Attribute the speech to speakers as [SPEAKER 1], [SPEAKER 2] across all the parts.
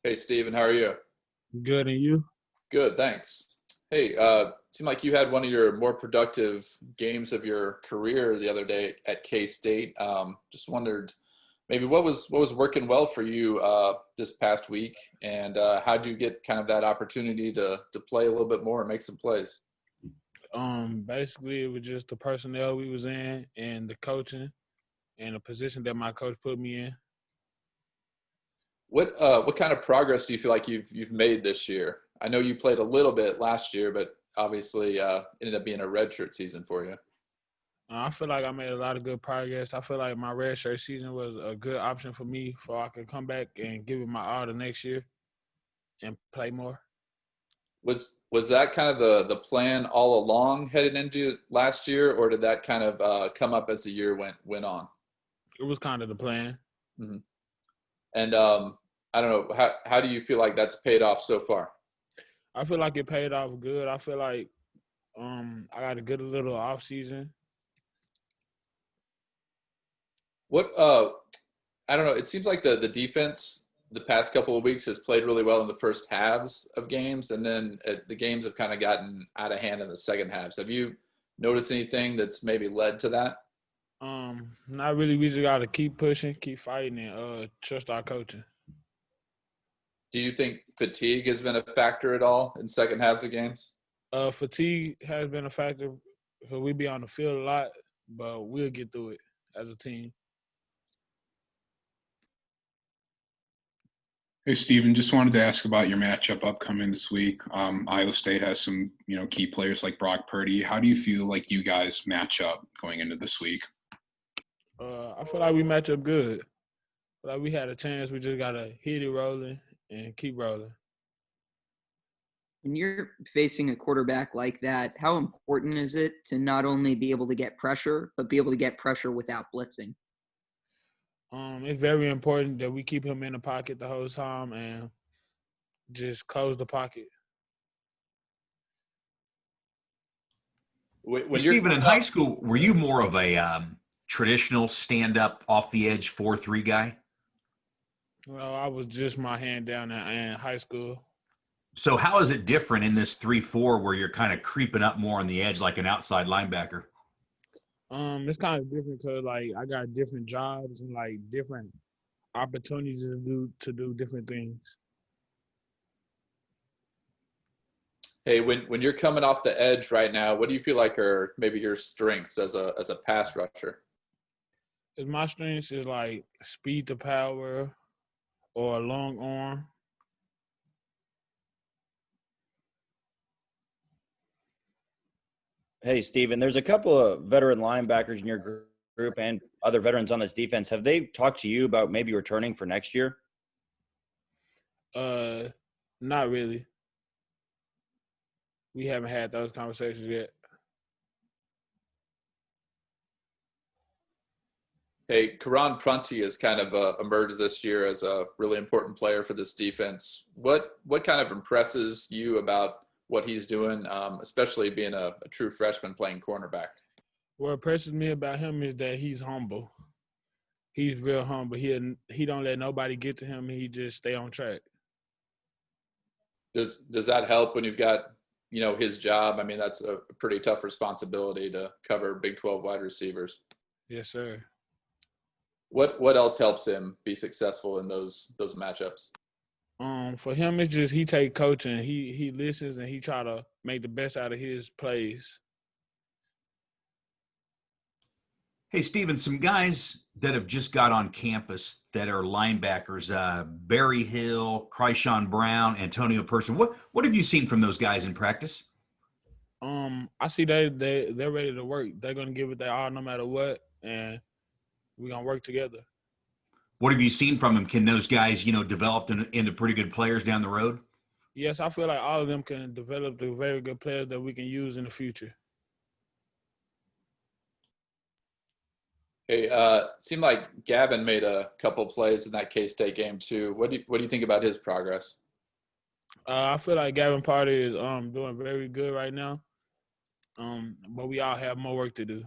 [SPEAKER 1] Hey, Steven, how are you?
[SPEAKER 2] Good, and you?
[SPEAKER 1] Good, thanks. Hey, seemed like you had one of your more productive games of your career the other day at K-State. Just wondered maybe what was working well for you this past week, and how'd you get kind of that opportunity to play a little bit more and make some plays?
[SPEAKER 2] Basically, it was just the personnel we was in and the coaching and the position that my coach put me in.
[SPEAKER 1] What kind of progress do you feel like you've made this year? I know you played a little bit last year, but obviously ended up being a redshirt season for you.
[SPEAKER 2] I feel like I made a lot of good progress. I feel like my red shirt season was a good option for me, for I could come back and give it my all the next year and play more.
[SPEAKER 1] Was that kind of the plan all along headed into last year, or did that kind of come up as the year went on?
[SPEAKER 2] It was kind of the plan.
[SPEAKER 1] Hmm. And I don't know, how do you feel like that's paid off so far?
[SPEAKER 2] I feel like it paid off good. I feel like I got a good little off season.
[SPEAKER 1] What I don't know. It seems like the defense the past couple of weeks has played really well in the first halves of games, and then the games have kind of gotten out of hand in the second halves. Have you noticed anything that's maybe led to that?
[SPEAKER 2] Not really. We just gotta keep pushing, keep fighting, and trust our coaching.
[SPEAKER 1] Do you think fatigue has been a factor at all in second halves of games?
[SPEAKER 2] Fatigue has been a factor because we be on the field a lot, but we'll get through it as a team.
[SPEAKER 3] Hey, Steven, just wanted to ask about your matchup upcoming this week. Iowa State has some, key players like Brock Purdy. How do you feel like you guys match up going into this week?
[SPEAKER 2] I feel like we match up good. Like we had a chance, we just gotta hit it rolling and keep rolling.
[SPEAKER 4] When you're facing a quarterback like that, how important is it to not only be able to get pressure, but be able to get pressure without blitzing?
[SPEAKER 2] It's very important that we keep him in the pocket the whole time and just close the pocket.
[SPEAKER 1] When you're
[SPEAKER 5] Stephen, in
[SPEAKER 1] coming
[SPEAKER 5] high
[SPEAKER 1] off,
[SPEAKER 5] school, were you more of a traditional stand-up, off-the-edge 4-3 guy?
[SPEAKER 2] Well, I was just my hand down in high school.
[SPEAKER 5] So how is it different in this 3-4 where you're kind of creeping up more on the edge like an outside linebacker?
[SPEAKER 2] It's kind of different because like I got different jobs and like different opportunities to do different things.
[SPEAKER 1] hey, when you're coming off the edge right now, what do you feel like are maybe your strengths as a pass rusher?
[SPEAKER 2] Is my strengths is like speed to power or a long arm.
[SPEAKER 6] Hey, Steven, there's a couple of veteran linebackers in your group and other veterans on this defense. Have they talked to you about maybe returning for next year?
[SPEAKER 2] Uh, Not really. We haven't had those conversations yet.
[SPEAKER 1] Hey, Karan Prunty has kind of emerged this year as a really important player for this defense. What kind of impresses you about what he's doing, especially being a true freshman playing cornerback?
[SPEAKER 2] What impresses me about him is that he's humble. He's real humble. He don't let nobody get to him, and he just stay on track.
[SPEAKER 1] Does that help when you've got his job? I mean, that's a pretty tough responsibility to cover Big 12 wide receivers.
[SPEAKER 2] Yes, sir.
[SPEAKER 1] What else helps him be successful in those matchups?
[SPEAKER 2] For him, it's just he take coaching. He listens and he try to make the best out of his plays.
[SPEAKER 5] Hey, Stephen, some guys that have just got on campus that are linebackers, Barry Hill, Kryshawn Brown, Antonio Person. What have you seen from those guys in practice?
[SPEAKER 2] I see they're ready to work. They're gonna give it their all no matter what, and we're gonna work together.
[SPEAKER 5] What have you seen from them? Can those guys, develop into pretty good players down the road?
[SPEAKER 2] Yes, I feel like all of them can develop the very good players that we can use in the future.
[SPEAKER 1] Hey, seemed like Gavin made a couple plays in that K-State game too. What do you think about his progress?
[SPEAKER 2] I feel like Gavin Party is doing very good right now. But we all have more work to do.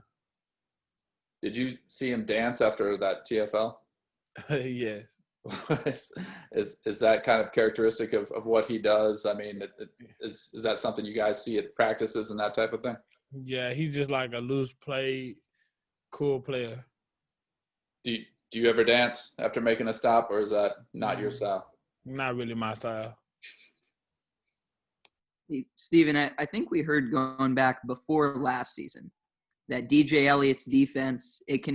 [SPEAKER 1] Did you see him dance after that TFL?
[SPEAKER 2] Yes.
[SPEAKER 1] Is that kind of characteristic of what he does? I mean, is that something you guys see at practices and that type of thing?
[SPEAKER 2] Yeah, he's just like a loose play, cool player.
[SPEAKER 1] Do you ever dance after making a stop, or is that not your style?
[SPEAKER 2] Not really my style.
[SPEAKER 4] Steven, I think we heard going back before last season that DJ Elliott's defense, it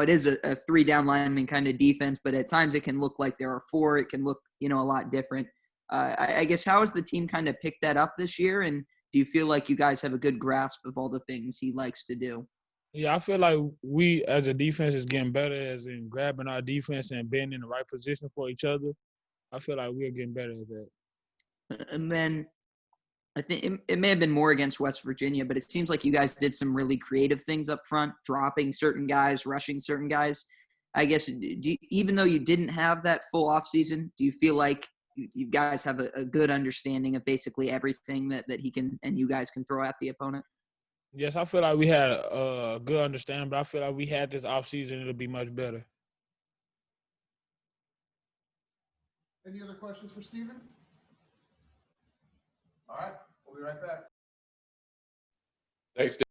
[SPEAKER 4] is a three down lineman kind of defense, but at times it can look like there are four. It can look, a lot different. I guess how has the team kind of picked that up this year? And do you feel like you guys have a good grasp of all the things he likes to do?
[SPEAKER 2] Yeah, I feel like we as a defense is getting better as in grabbing our defense and being in the right position for each other. I feel like we're getting better at that.
[SPEAKER 4] And then I think it may have been more against West Virginia, but it seems like you guys did some really creative things up front, dropping certain guys, rushing certain guys. I guess, even though you didn't have that full offseason, do you feel like you guys have a good understanding of basically everything that he can and you guys can throw at the opponent?
[SPEAKER 2] Yes, I feel like we had a good understanding, but I feel like we had this offseason, it'll be much better.
[SPEAKER 7] Any other questions for Steven? All right, we'll be right back.
[SPEAKER 1] Thanks, Dave.